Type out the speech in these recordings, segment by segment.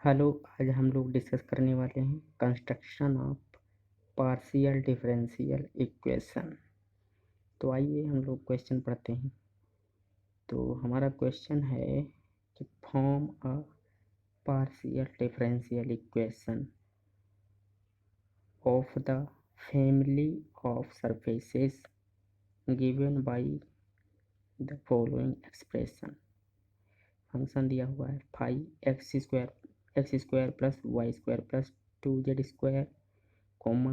Hello, आज हम लोग डिस्कस करने वाले हैं construction of partial differential equation. तो आइए हम लोग क्वेश्चन पढ़ते हैं। तो हमारा क्वेश्चन है कि form a partial differential equation of the family of surfaces given by the following expression. Function दिया हुआ है five X square plus Y square plus 2z² comma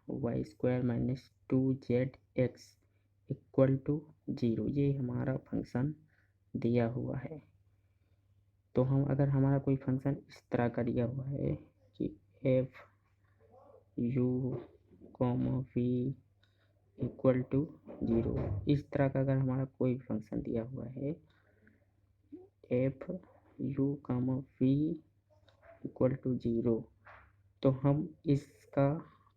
Y square minus 2zx equal to 0। ये हमारा function दिया हुआ है। तो हम अगर हमारा कोई फंक्शन इस तरह का दिया हुआ है कि F U comma V equal to 0, इस तरह का अगर हमारा कोई फंक्शन दिया हुआ है F U comma V equal to 0, तो हम इसका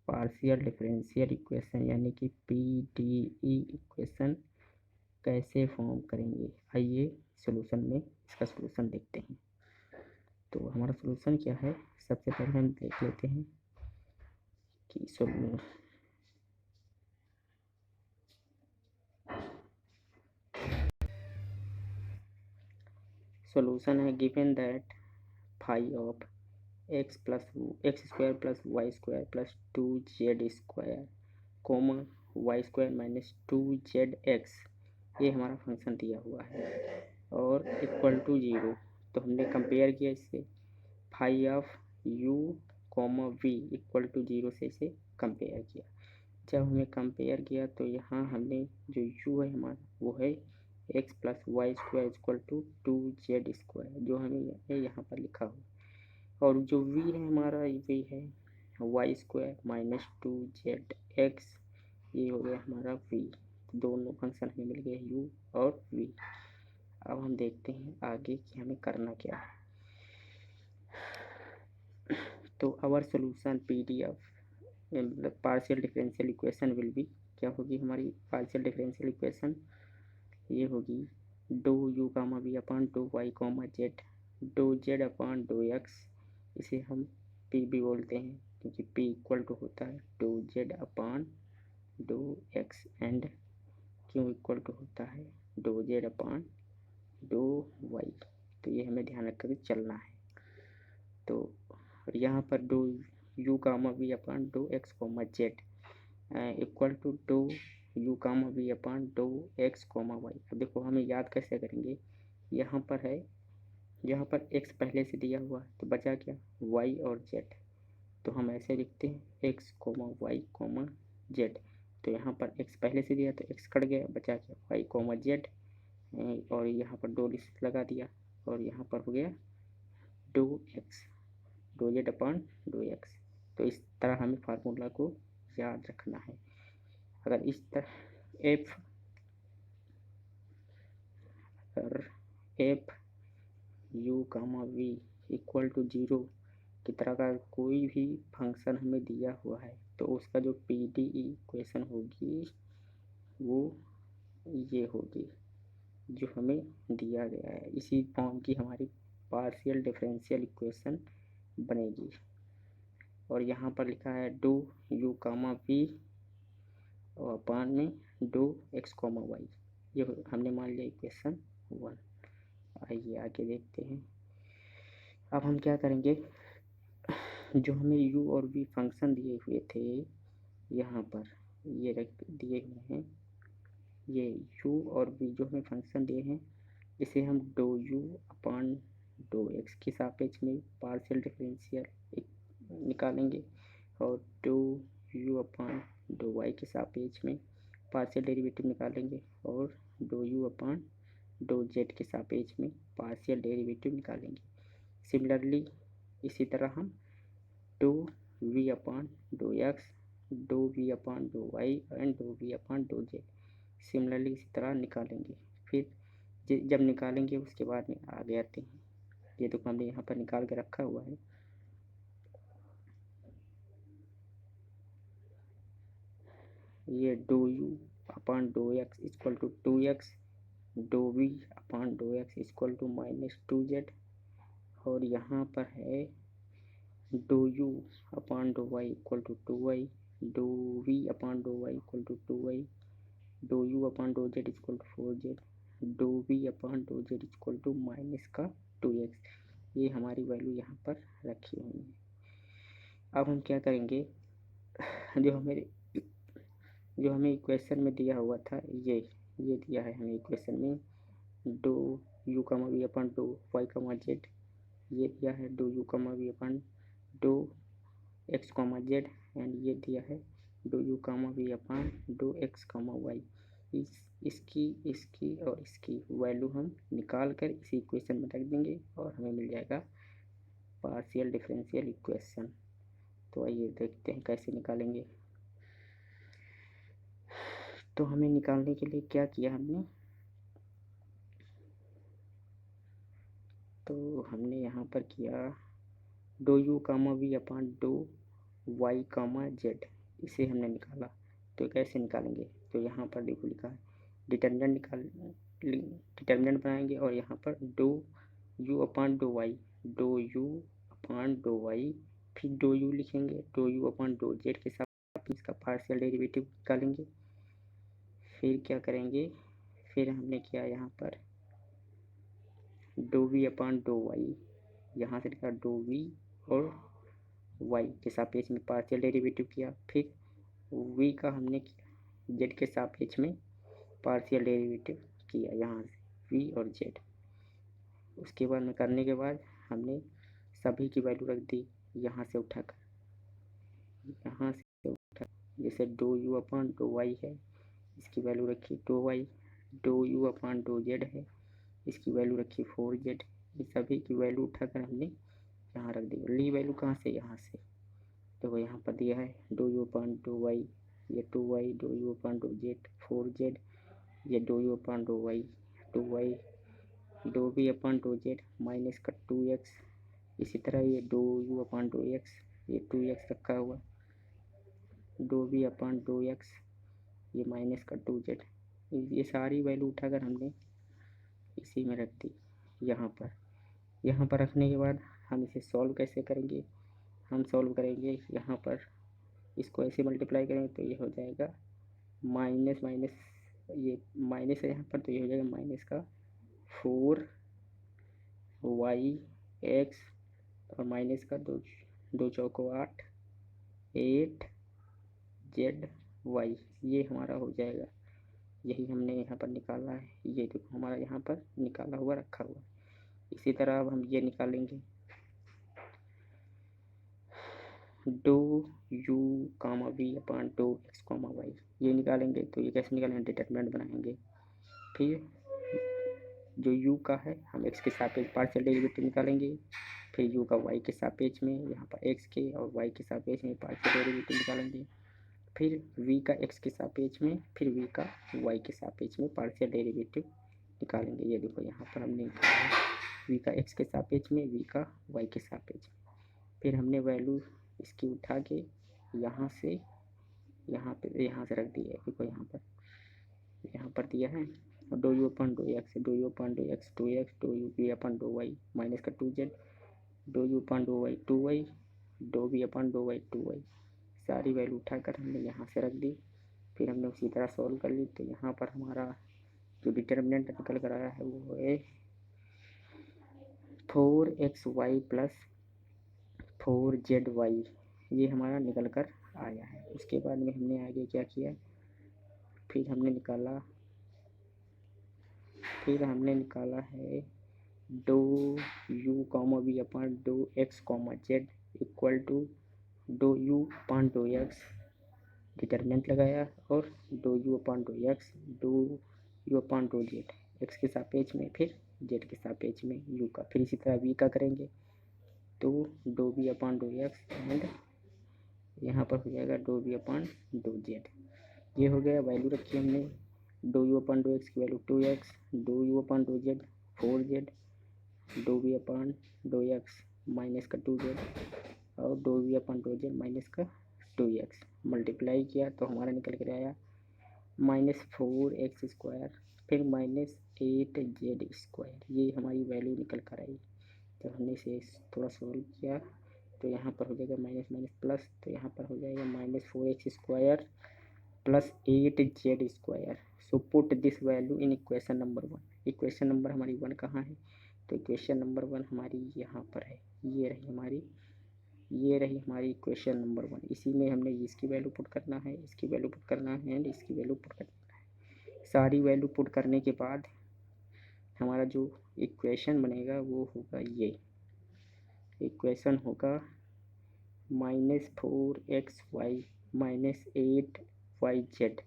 पार्शियल डिफरेंशियल इक्वेशन यानी कि PDE इक्वेशन कैसे फॉर्म करेंगे। आइए सॉल्यूशन में इसका सॉल्यूशन देखते हैं। तो हमारा सॉल्यूशन क्या है, सबसे पहले हम देख लेते हैं कि सॉल्यूशन है given that phi of X square plus Y square plus 2z² comma Y square minus 2zx, ये हमारा फंक्शन दिया हुआ है और इक्वल टू 0। तो हमने कंपेयर किया इससे phi of U comma V equal to 0 से इसे कंपेयर किया। जब हमने कंपेयर किया तो यहाँ हमने जो यू है हमारा वो है X plus Y square equal to 2z², जो हमें यहाँ पर लिखा हुआ, और जो वी है हमारा वी है वाई स्क्वायर माइनस 2zx, ये हो गया हमारा वी। दोनों फंक्शन हमें मिल गए यू और वी। अब हम देखते हैं आगे कि हमें करना क्या है। तो आवर सोल्यूशन PDF मतलब partial differential equation will be, क्या होगी हमारी पार्शियल डिफरेंशियल इक्वेशन, ये होगी do you comma we upon do Y comma Z do Z upon dough X, इसे हम पी भी बोलते हैं क्योंकि पी इक्वल टू होता है do Z upon dough x and Q equal to होता है do Z upon do Y. तो ये हमें ध्यान रख कर चलना है। तो यहाँ पर do you comma we upon dough x comma Z equal to do you comma we upon dough x comma Y. अब देखो हमें याद कैसे करेंगे, यहाँ पर है, यहाँ पर एक्स पहले से दिया हुआ है तो बचा क्या वाई और जेड। तो हम ऐसे लिखते हैं X comma Y comma Z. तो यहाँ पर एक्स पहले से दिया तो एक्स कट गया, बचा क्या वाई कोमा जेड, और यहाँ पर डो लगा दिया और यहाँ पर हो गया do x do Z upon dough X. तो इस तरह हमें फार्मूला को याद रखना है। अगर इस तरह F U comma V equal to 0 की तरह का कोई भी फंक्शन हमें दिया हुआ है तो उसका जो PDE इक्वेशन होगी वो ये होगी जो हमें दिया गया है। इसी फॉर्म की हमारी पार्शियल डिफरेंशियल इक्वेशन बनेगी। और यहाँ पर लिखा है डो यू कामा वी और अपान में डो एक्स कॉमा वाई, ये हमने मान लिया इक्वेशन 1। आइए आगे देखते हैं। अब हम क्या करेंगे, जो हमें u और v फंक्शन दिए हुए थे यहाँ पर ये रख दिए हुए हैं, ये u और v जो हमें फंक्शन दिए हैं इसे हम do u upon do x के सापेक्ष में पार्शियल डिफरेंशियल निकालेंगे और do u upon do y के सापेक्ष में पार्शियल डेरिवेटिव निकालेंगे और do u upon do z के सापेक्ष में पार्शियल डेरिवेटिव निकालेंगे। सिमिलरली इसी तरह हम do we upon dough x do we upon do Y and do we upon dough Z similarly इसी तरह निकालेंगे। फिर जब निकालेंगे उसके बाद में आगे आते हैं। ये तो हमने यहाँ पर निकाल के रखा हुआ है। ये do you upon dough x equal to 2x, do we upon dough x equal to -2z और यहाँ पर है do you upon do Y equal to 2y, do we upon do Y equal to 2y, do you upon dough Z equal to 4z, dough we upon dough Z equal to minus का 2x। ये हमारी value यहाँ पर रखी हुई है। अब हम क्या करेंगे, जो हमें इक्वेशन में दिया हुआ था, ये दिया है हमें इक्वेशन में, do U comma V upon do Y comma Z, ये दिया है do U comma V upon dough x comma Z, and ये दिया है do you comma we upon dough x comma Y. इसकी और इसकी वैल्यू हम निकाल कर इसी इक्वेशन में रख देंगे और हमें मिल जाएगा पार्शियल डिफरेंशियल इक्वेशन। तो आइए देखते हैं कैसे निकालेंगे। तो हमें निकालने के लिए क्या किया हमने, तो हमने यहाँ पर किया do you comma we upon do Y comma Z, इसे हमने निकाला। तो कैसे निकालेंगे, तो यहाँ पर देखो लिखा है डिटर्मिनेंट बनाएंगे और यहाँ पर do you upon do y, do you upon do y, फिर डो यू लिखेंगे, do you upon dough z के साथ इसका पार्शियल डेरिवेटिव निकालेंगे। फिर क्या करेंगे, फिर हमने किया यहाँ पर do we upon do y, यहाँ से लिखा डो वी और वाई के सापेक्ष में पार्शियल डेरिवेटिव किया। फिर वी का हमने जेड के सापेक्ष में पार्शियल डेरिवेटिव किया, यहाँ से वी और जेड। उसके बाद में करने के बाद हमने सभी की वैल्यू रख दी यहाँ से उठाकर, जैसे do you upon do y है, इसकी वैल्यू रखी 2y, do you upon dough z है, इसकी वैल्यू रखी 4z। ये सभी की वैल्यू उठाकर हमने यहाँ रख दी। ली वैल्यू कहाँ से, यहाँ से, तो यहाँ पर दिया है do you upon do y, ये 2y, do you upon dough z 4z, ये do you upon do y 2y, do we upon dough z minus का 2x, इसी तरह ये do you upon dough x, ये 2x रखा हुआ, do we upon dough x, ये minus का 2z। ये सारी वैल्यू उठाकर हमने इसी में रख दी यहाँ पर रखने के बाद हम इसे सॉल्व कैसे करेंगे, हम सॉल्व करेंगे यहाँ पर, इसको ऐसे मल्टीप्लाई करेंगे तो ये हो जाएगा माइनस माइनस, ये माइनस है यहाँ पर, तो ये हो जाएगा माइनस का 4y(x) और माइनस का 2 चौको 8 8z(y), ये हमारा हो जाएगा। यही हमने यहाँ पर निकाला है, ये देखो हमारा यहाँ पर निकाला हुआ रखा हुआ। इसी तरह अब हम ये निकालेंगे do you comma we upon dough x comma y, ये निकालेंगे। तो ये कैसे निकालेंगे, डिटरमिनेंट बनाएंगे। फिर जो u का है हम x के सापेक्ष पार्शियल डेरिवेटिव निकालेंगे, फिर u का y के सापेक्ष में, यहाँ पर x के और y के सापेक्ष में पार्शियल डेरिवेटिव निकालेंगे, फिर v का x के सापेक्ष में, फिर v का y के सापेक्ष में पार्शियल डेरिवेटिव निकालेंगे। ये देखो यहाँ पर हमने निकाला v का x के सापेक्ष में, v का y के सापेक्ष में। फिर हमने वैल्यू इसकी उठा के यहाँ से रख दी है। देखो यहाँ पर दिया है do you upon dough x, do you upon dough x 2x, dough u v upon do y minus का 2z, do you upon do y 2y, do we upon do y 2y। सारी value उठाकर हमने यहाँ से रख दी। फिर हमने उसी तरह सॉल्व कर ली। तो यहाँ पर हमारा जो डिटर्मिनेंट निकल कर आया है वो है 4xy प्लस 4zy, ये हमारा निकल कर आया है। उसके बाद में हमने आगे क्या किया, फिर हमने निकाला है do you comma we upon dough x comma Z equal to do you upon dough x, determinant लगाया, और do you upon dough x, do you upon dough z, x के सापेक्ष में, फिर जेड के सापेक्ष में यू का, फिर इसी तरह वी का करेंगे। तो d we upon dough x and यहाँ पर हो जाएगा d we upon dough z. ये हो गया, वैल्यू रखी हमने d you upon dough x की value 2x, dough you upon dough z 4z, dough we upon dough x minus का 2z और d we upon dough z minus का 2x। Multiply किया तो हमारा निकल कर आया -4x², फिर -8z²। ये हमारी वैल्यू निकल कर आई। जब हमने इसे थोड़ा सोल्व किया तो यहाँ पर हो जाएगा माइनस माइनस प्लस, तो यहाँ पर हो जाएगा -4x² plus 8z²। So put this value in equation number 1। Equation number हमारी 1 कहाँ है? तो इक्वेशन नंबर 1 हमारी यहाँ पर है, ये रही हमारी इक्वेशन नंबर 1। इसी में हमने इसकी वैल्यू पुट करना है, इसकी वैल्यू पुट करना है एंड इसकी वैल्यू पुट करना है। सारी वैल्यू पुट करने के बाद हमारा जो इक्वेशन बनेगा वो होगा ये इक्वेशन होगा -4xy -8yz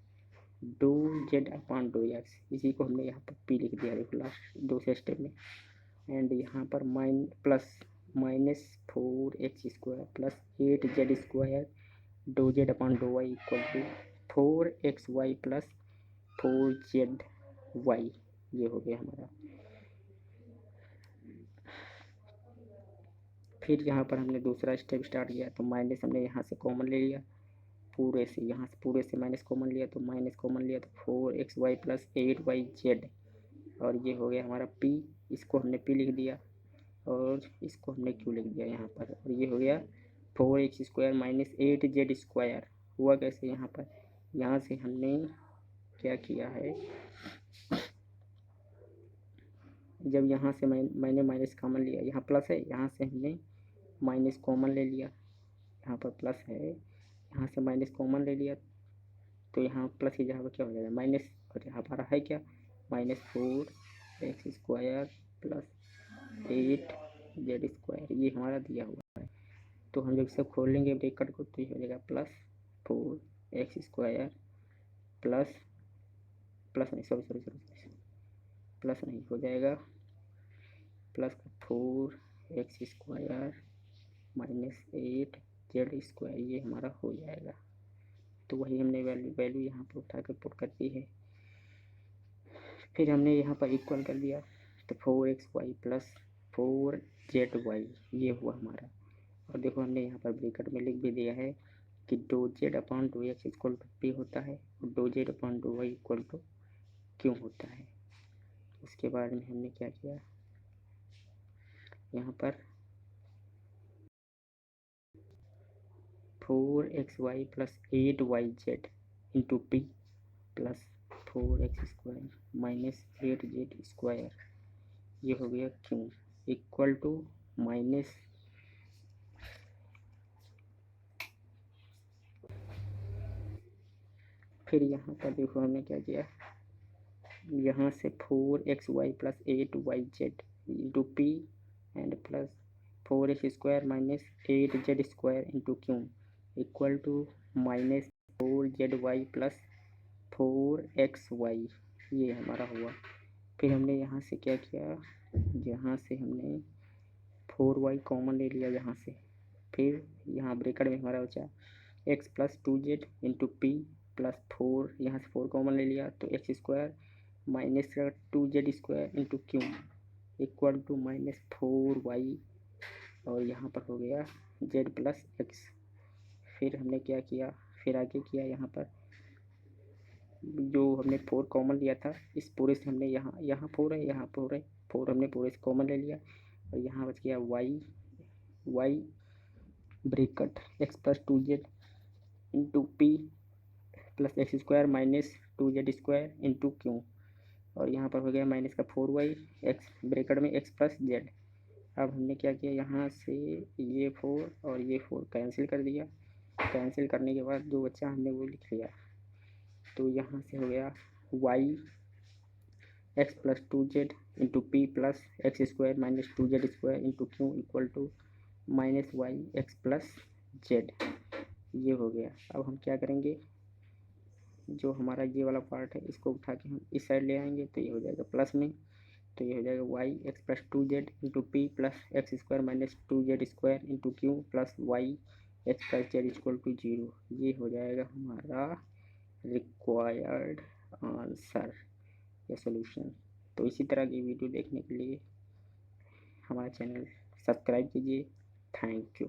do Z upon dough x. इसी को हमने यहाँ पर पी लिख दिया, देखो लास्ट दूसरे स्टेप में। एंड यहाँ पर -4x² plus 8z² do Z upon do Y equal to 4xy plus 4zy। ये हो गया हमारा। फिर यहाँ पर हमने दूसरा स्टेप स्टार्ट किया, तो माइनस हमने यहाँ से कॉमन ले लिया, पूरे से यहाँ से पूरे से माइनस कॉमन लिया, तो माइनस कॉमन लिया तो 4xy प्लस 8yz। और ये हो गया हमारा p, इसको हमने p लिख दिया और इसको हमने q लिख दिया यहाँ पर। और ये हो गया 4x² माइनस 8z²। हुआ कैसे? यहाँ पर यहाँ से हमने क्या किया है, जब यहाँ से मैंने माइनस कॉमन लिया, यहाँ प्लस है, यहाँ से हमने माइनस कॉमन ले लिया, यहाँ पर प्लस है, यहाँ से माइनस कॉमन ले लिया, तो यहाँ प्लस की जगह पर क्या हो जाएगा माइनस, और यहाँ पर है क्या -4x² प्लस 8z²। ये हमारा दिया हुआ है। तो हम जब इसे खोल लेंगे ब्रैकेट को तो ये हो जाएगा +4x² प्लस नहीं सॉरी प्लस नहीं हो जाएगा प्लस 4x² माइनस 8z²। ये हमारा हो जाएगा। तो वही हमने वैल्यू यहाँ पर उठा कर पुट कर दी है। फिर हमने यहाँ पर इक्वल कर दिया, तो 4xy प्लस 4zy ये हुआ हमारा। और देखो हमने यहाँ पर ब्रैकेट में लिख भी दिया है कि do Z upon dough x equal to p होता है और do Z upon do Y equal to q होता है। उसके बाद में हमने क्या किया, यहाँ पर 4xy plus 8yz into p plus 4x² minus 8z²। ये हो गया q इक्वल टू माइनस, फिर यहाँ पर देखो हमने क्या किया, यहाँ से 4xy plus 8yz into p and plus 4x² minus 8z² into q equal to minus 4zy plus 4xy। ये हमारा हुआ। फिर हमने यहाँ से क्या किया, यहाँ से हमने 4y कॉमन ले लिया यहाँ से। फिर यहाँ ब्रैकेट में हमारा बचा x plus 2z into p plus 4, यहाँ से 4 कॉमन ले लिया तो x² minus 2z² into q equal to minus 4y। और यहाँ पर हो गया z प्लस x। फिर हमने क्या किया, फिर आगे किया, यहाँ पर जो हमने 4 कॉमन लिया था इस पूरे से हमने यहाँ 4 है, यहाँ 4 है, 4 हमने पूरे से कॉमन ले लिया और यहाँ बच गया y bracket x plus 2z into p plus x² minus 2z² into q। और यहाँ पर हो गया माइनस का 4y x ब्रैकेट में x प्लस z। अब हमने क्या किया, यहाँ से ये 4 और ये 4 कैंसिल कर दिया। कैंसिल करने के बाद जो बच्चा हमने वो लिख लिया। तो यहाँ से हो गया y x plus 2z into p plus x² minus 2z² into q equal to minus y x plus z। ये हो गया। अब हम क्या करेंगे, जो हमारा ये वाला पार्ट है इसको उठा के हम इस साइड ले आएंगे तो ये हो जाएगा प्लस में। तो ये हो जाएगा y x plus 2z into p plus x² minus 2z² into q plus y x plus z equal to 0। ये हो जाएगा हमारा रिक्वायर्ड आंसर या सॉल्यूशन। तो इसी तरह की वीडियो देखने के लिए हमारा चैनल सब्सक्राइब कीजिए। Thank you.